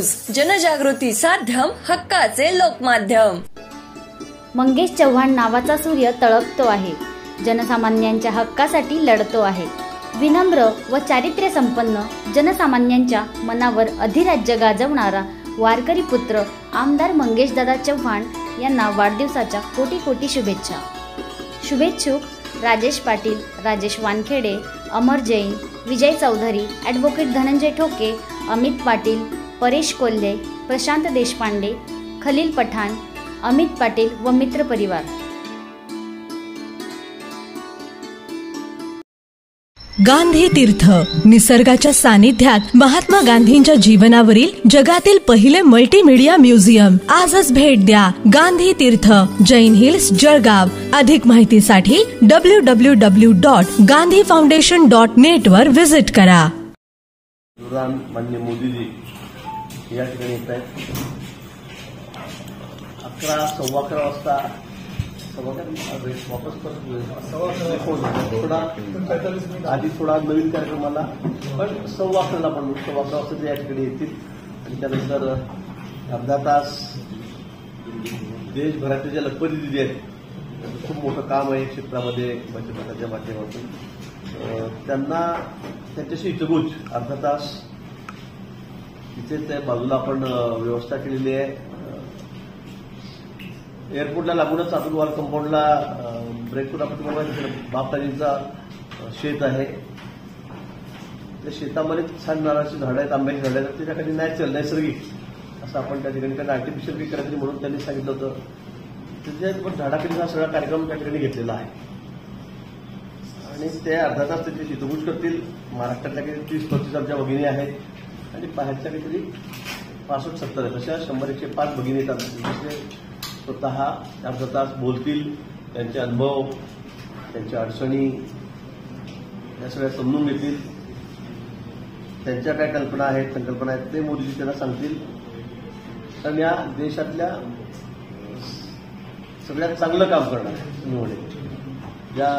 News, जनजागृती साध्यम, हक्काचे लोकमाध्यम। मंगेश चव्हाण नावाचा सूर्य तळपतो आहे, जनसामान्यांच्या हक्कासाठी लढतो आहे। विनम्र व चारित्र्य संपन्न, जनसामान्यांच्या मनावर अधिराज्य गाजवणारा वारकरी पुत्र आमदार मंगेशदादा चव्हाण यांना वाढदिवसाच्या कोटी कोटी शुभेच्छा। शुभेच्छुक राजेश पाटील, राजेश वानखेडे, अमर जैन, विजय चौधरी, ॲडव्होकेट धनंजय ठोके, अमित पाटील, परेश कोल्हे, प्रशांत देशपांडे, खलील पठाण, अमित पाटील व मित्र परिवार। गांधी तीर्थ, निसर्गाच्या सानिध्यात महात्मा गांधींच्या जीवनावरील जगातील पहिले मल्टीमीडिया म्युझियम। आजच भेट द्या गांधी तीर्थ, जैन हिल्स, जळगाव। अधिक माहितीसाठी www.gandhifoundation.net वर विजिट करा। माननीय मोदीजी या ठिकाणी येत आहेत। 11:15 वाजता वापस आधी थोडा नवीन कार्यक्रमाला, पण 11:15 पण 11:15 वाजता ते या ठिकाणी येतील आणि त्यानंतर अर्धा तास देशभरातले जे लखपती दिदी आहेत, खूप मोठं काम आहे क्षेत्रामध्ये बचत गटाच्या माध्यमातून, त्यांना त्यांच्याशी हितगुज अर्धा तास तिथे त्या बाजूला आपण व्यवस्था केलेली आहे। एअरपोर्टला लागूनच अतुलवाल कंपाऊंडला ब्रेकफूड आपण तुम्हाला बापताजींचा शेत आहे, त्या शेतामध्ये छान नारळाची झाडं आहेत, आंब्याची झाडं आहेत, त्याच्याखाली नैसर्गिक असं आपण त्या ठिकाणी कारण आर्टिफिशियल काही करायचं म्हणून त्यांनी सांगितलं होतं, त्याच्यात पण झाडाखाली हा सगळा कार्यक्रम त्या ठिकाणी घेतलेला आहे आणि ते अर्धा तास त्याची हितगुज करतील। महाराष्ट्रातल्या काही 30-35 आमच्या भगिनी आहेत आणि बाहेरच्या काहीतरी 65-70 आहेत, अशा 100-105 भगिनी येतात, स्वतः अर्धा तास बोलतील, त्यांचे अनुभव, त्यांच्या अडचणी या सगळ्या समजून घेतील, त्यांच्या काय कल्पना आहेत, संकल्पना आहेत ते मोदीजी त्यांना सांगतील। कारण या देशातल्या सगळ्यात चांगलं काम करणार निवडे ज्या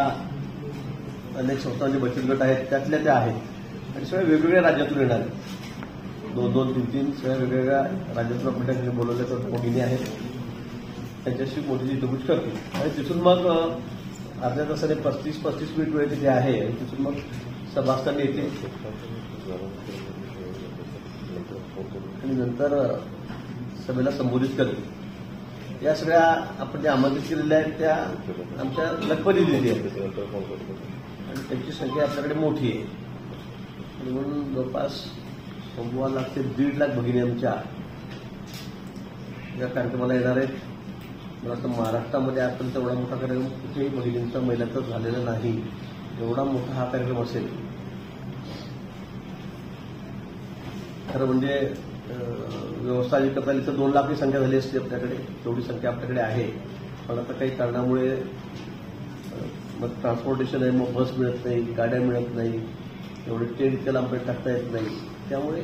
अनेक संस्थांचे बचत गट आहेत त्यातल्या त्या आहेत आणि सगळ्या वेगवेगळ्या राज्यातून येणार आहेत, 2-2, 3-3 सगळ्या वेगवेगळ्या राज्यातून आपण त्या ठिकाणी बोलवल्या तर भगिनी आहेत, त्यांच्याशी मोदीजी हितगुज करतील आणि तिथून मग अर्ध्या तासाने 35 मिनिट वेळ तिथे आहे आणि तिथून मग सभास्थानी येतील आणि नंतर सभेला संबोधित करतील। या सगळ्या आपण ज्या आमंत्रित केलेल्या आहेत त्या आमच्या लखपती दिदी आहेत आणि त्यांची संख्या आपल्याकडे मोठी आहे आणि म्हणून जवळपास 1.25 लाख ते 1.5 लाख भगिनी आमच्या या कार्यक्रमाला येणार आहेत। मला वाटतं महाराष्ट्रामध्ये आजपर्यंत एवढा मोठा कार्यक्रम कुठेही महिलांचा महिलांचा झालेला नाही, एवढा मोठा हा कार्यक्रम असेल। खरं म्हणजे व्यवस्था जी करता आली तर 2 लाख ही संख्या झाली असती आपल्याकडे, तेवढी संख्या आपल्याकडे आहे, पण आता काही कारणामुळे मग ट्रान्सपोर्टेशन आहे, मग बस मिळत नाही, गाड्या मिळत नाही, एवढे ट्रेन इतक्या लांब टाकता येत नाही, त्यामुळे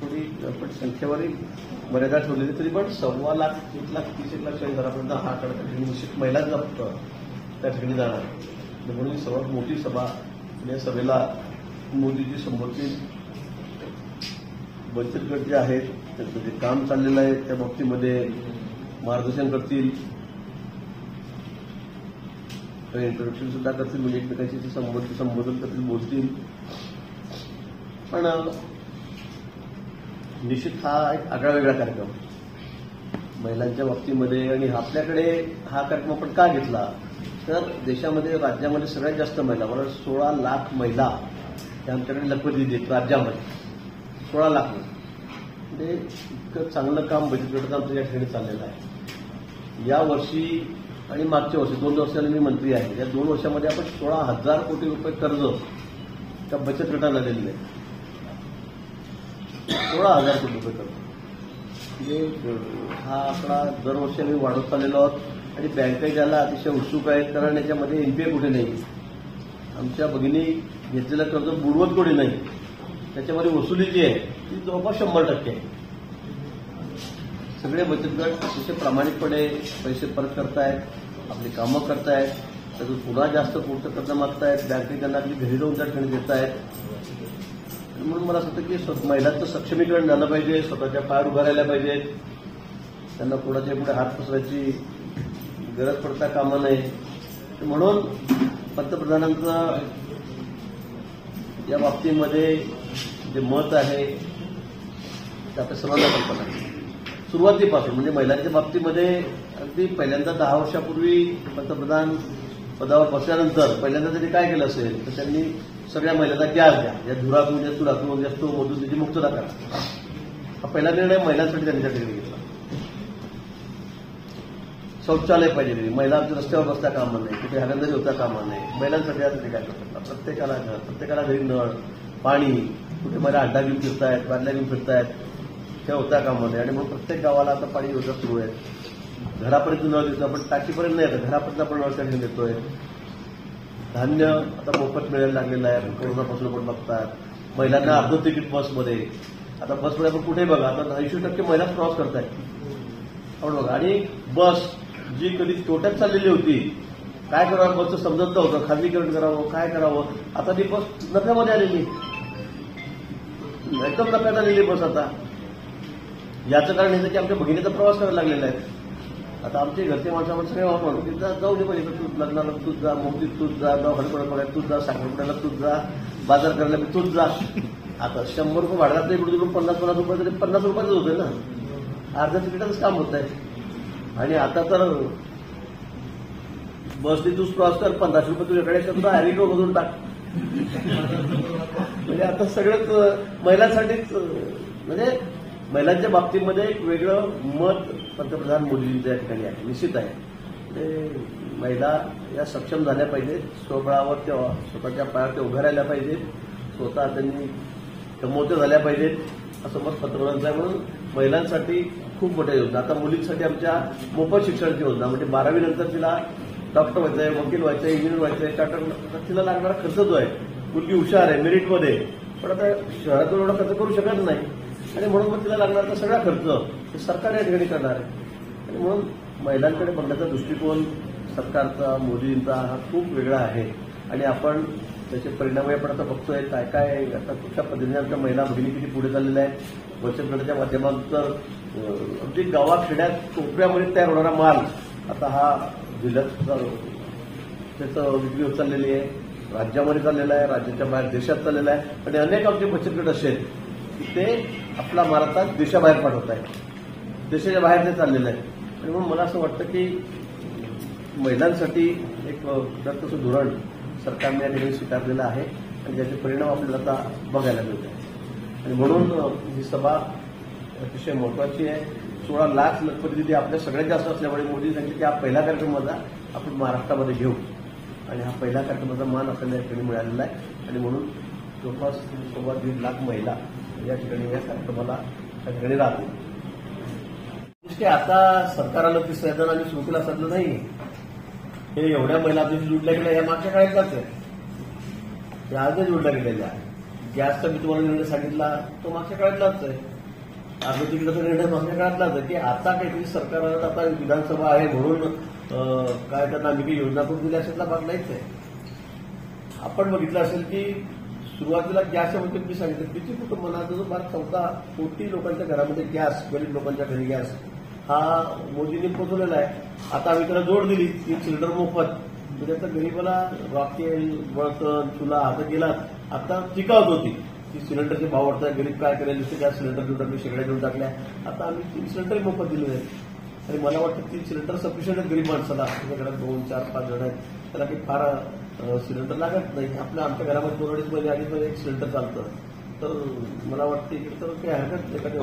थोडी आपण संख्येवरही मर्यादा ठेवलेली, तरी पण 1.25 लाख, 1,30,40,000 हा कार्यक्रम निश्चित महिलाच त्या ठिकाणी जाणार, म्हणून सर्वात मोठी सभा या सभेला मोदीजी संबोधतील। बचत गट जे आहेत त्यांचं जे काम चाललेलं आहे त्या बाबतीमध्ये मार्गदर्शन करतील, इंट्रोडक्शन सुद्धा करतील, म्हणजे एकमेकांशी संबोधन करतील, बोलतील, पण निश्चित हा एक आगळा वेगळा कार्यक्रम महिलांच्या बाबतीमध्ये आणि आपल्याकडे हा कार्यक्रम आपण का घेतला तर देशामध्ये राज्यामध्ये सगळ्यात जास्त महिला, मला 16 लाख महिला त्या आमच्याकडे लखपती देत राज्यामध्ये 16 लाख म्हणजे इतकं चांगलं काम बचत गटाचं आमच्या या ठिकाणी चाललेलं आहे। या वर्षी आणि मागच्या वर्षी 2 वर्षांनी मी मंत्री आहे, या 2 वर्षामध्ये आपण 16,000 कोटी रुपये कर्ज त्या बचत गटाला दिलेलं आहे, 16,000 कोटी रुपये कर्ज, म्हणजे हा आकडा दरवर्षी आम्ही वाढवत चाललेलो आहोत आणि बँका ज्याला अतिशय उत्सुक आहेत, कारण याच्यामध्ये एनपीए कुठे नाही, आमच्या भगिनी घेतलेलं कर्ज बुडवत कोणी नाही, त्याच्यामध्ये वसुली जी आहे ती जवळपास 100% आहे। सगळे बचत गट अतिशय प्रामाणिकपणे पैसे परत करतायत, आपली कामं करतायत, त्यातून पुन्हा जास्त पूर्ण कर्ज मागतायत, बँकेत त्यांना आपली घरी जाऊन त्या ठिकाणी देत आहेत म्हणून मला असं वाटतं की महिलांचं सक्षमीकरण झालं पाहिजे, स्वतःच्या पायावर उभं राहायला पाहिजेत, त्यांना कोणाच्या पुढे हात पसरायची गरज पडता कामा नये. म्हणून पंतप्रधानांचं या बाबतीमध्ये जे मत आहे ते आपल्या सर्वांना कल्पना आहे. सुरुवातीपासून म्हणजे महिलांच्या बाबतीमध्ये अगदी पहिल्यांदा 10 वर्षापूर्वी पंतप्रधान पदावर बसल्यानंतर पहिल्यांदा त्यांनी काय केलं असेल तर त्यांनी सगळ्या महिलांना गॅस द्या, या धुरातून या चुरातून जास्त मधून त्याची मुक्तता करा. हा पहिला निर्णय महिलांसाठी त्यांनी त्या ठिकाणी घेतला. शौचालय पाहिजे, महिला आमच्या रस्त्यावर बसता कामा नाही, कुठे हागंदारी होता कामा नाही. महिलांसाठी यासाठी काय करतात, प्रत्येकाला घर, प्रत्येकाला घरी नळ, पाणी, कुठे महिला अड्डा घेऊन फिरतायत, बादल्या घेऊन फिरतायत, ते होता कामा नाही. आणि मग प्रत्येक गावाला आता पाणी योजना सुरू आहे. घरापर्यंत नळ देतो आपण, टाकीपर्यंत नाही येतं, घरापर्यंत आपण नळ घेऊन देतोय. धान्य आता मोफत मिळायला लागलेलं आहे, कोरोनापासून आपण बघतात. महिलांना अर्ध तिकीट बसमध्ये, आता बसमध्ये आपण कुठे बघा आता 80% महिला प्रवास करतायत आपण बघा. आणि बस जी कधी तोट्यात चाललेली होती, काय करावं बसचं समजत नव्हतं, खाजगीकरण करावं काय करावं, आता ती बस नफ्यामध्ये आलेली, एकदम नफ्यात आलेली बस. आता याचं कारण हे की आमच्या भगिनीचा प्रवास करायला लागलेला आहे. आता आमचे घरचे माणसं सगळे म्हणतो की जाऊ दे पाहिजे, तू लग्नाला तूच जा, मोठीत तूच जा, हडपड तूच जा, साखरपुड्याला तूच जा, बाजार करायला तूच जा. आता 100 रुपये भाड्यात इकडे तिकडून 50-50 रुपये तरी 50 रुपयाच होते ना, अर्ध्या तिकिटाचंच काम होत आहे. आणि आता तर बसने तूच प्रवास कर, 1500 रुपये तुझ्याकडे सुद्धा हॅरिको मधून टाक. म्हणजे आता सगळंच महिलांसाठीच, म्हणजे महिलांच्या बाबतीमध्ये एक वेगळं मत पंतप्रधान मोदींच्या ठिकाणी आहे, निश्चित आहे. म्हणजे महिला या सक्षम झाल्या पाहिजेत, स्वबळावर त्या स्वतःच्या पायावर त्या उभ्या राहिल्या पाहिजेत, स्वतः त्यांनी कमवत्या झाल्या पाहिजेत, असं मत पंतप्रधानांचं आहे. म्हणून महिलांसाठी खूप मोठ्या योजना. आता मुलींसाठी आमच्या मोफत शिक्षणाची योजना, म्हणजे 12वी नंतर तिला डॉक्टर व्हायचं आहे, वकील व्हायचं आहे, इंजिनियर व्हायचं आहे, चार्टर्ड, तिला लागणारा खर्च जो आहे, मुलगी हुशार आहे, मेरिटमध्ये, पण आता शहरातून एवढा खर्च करू शकत नाही. आणि म्हणून मग तिला लागणारा सगळा खर्च हे सरकार या ठिकाणी करणार आहे. आणि म्हणून महिलांकडे बघण्याचा दृष्टिकोन सरकारचा, मोदींचा हा खूप वेगळा आहे. आणि आपण त्याचे परिणामही आपण आता बघतोय काय काय आता कुठल्या पद्धतीने आमच्या महिला भगिनी किती पुढे चाललेल्या आहेत. बचत गटाच्या माध्यमातून तर अगदी गावाखेड्यात कोपऱ्यामध्ये तयार होणारा माल आता हा जिल्ह्यात त्याचं विक्री होत चाललेली आहे, राज्यामध्ये चाललेला आहे, राज्याच्या बाहेर देशात चाललेला आहे. आणि अनेक आमचे बचत गट असे आहेत की ते आपला माल आता देशाबाहेर पाठवत आहेत, देशाच्या बाहेर ते चाललेलं आहे. आणि म्हणून मला असं वाटतं की महिलांसाठी एक तसं धोरण सरकारने या ठिकाणी स्वीकारलेलं आहे आणि ज्याचे परिणाम आपल्याला आता बघायला मिळत आहे. आणि म्हणून ही सभा अतिशय महत्वाची आहे. 16 लाख लखपती आपल्या सगळ्यात जास्त असल्यामुळे मोदी सांगितले की हा पहिला कार्यक्रम माझा आपण महाराष्ट्रामध्ये घेऊ, आणि हा पहिला कार्यक्रमाचा मान आपल्याला या ठिकाणी मिळालेला आहे. आणि म्हणून जवळपास 1.25 लाख महिला या ठिकाणी या कार्यक्रमाला त्या ठिकाणी राहतील. आता सरकारला ती सैदान आणि सुरू केला साधलं नाही, हे एवढ्या महिला आधी जुडल्या गेल्या या मागच्या काळातलाच आहे, या आजच जुडल्या गेलेल्या. गॅसचा मी तुम्हाला निर्णय सांगितला तो मागच्या काळातलाच आहे, अर्ध तिकिटाचा निर्णय मागच्या काळातलाच आहे. की आता काहीतरी सरकारला आता विधानसभा आहे म्हणून काय त्यांना आम्ही काही योजना करून दिली अशातला भाग नाहीच आहे. आपण बघितलं असेल की सुरुवातीला गॅसच्या बाबतीत मी सांगितलं किती कुटुंबांना जवळपास 14 कोटी लोकांच्या घरामध्ये गॅस, गरीब लोकांच्या घरी गॅस हा मोदींनी पोहोचवलेला आहे. आता आम्ही त्याला जोड दिली 3 सिलेंडर मोफत, म्हणजे आता गरीबाला रॉकेल, बळतण, चुला आता गेला, आता टिकावत होती ती सिलेंडरचे भाव वाढतात, गरीब काय करेल, नुसते गॅस सिलेंडर देऊन टाकले, शेगड्या देऊन टाकल्या. आता आम्ही 3 सिलेंडर मोफत दिले आहेत. आणि मला वाटतं 3 सिलेंडर सफिशियंट आहेत गरीब माणसाला. आपल्या घरात 2, 4, 5 जण आहेत, त्याला काही फार सिलेंडर लागत नाही. आमच्या घरामध्ये 2-2.5 महिने आधी 1 सिलेंडर चालतं, तर मला वाटतं इकडे तर काही हरकत नाही.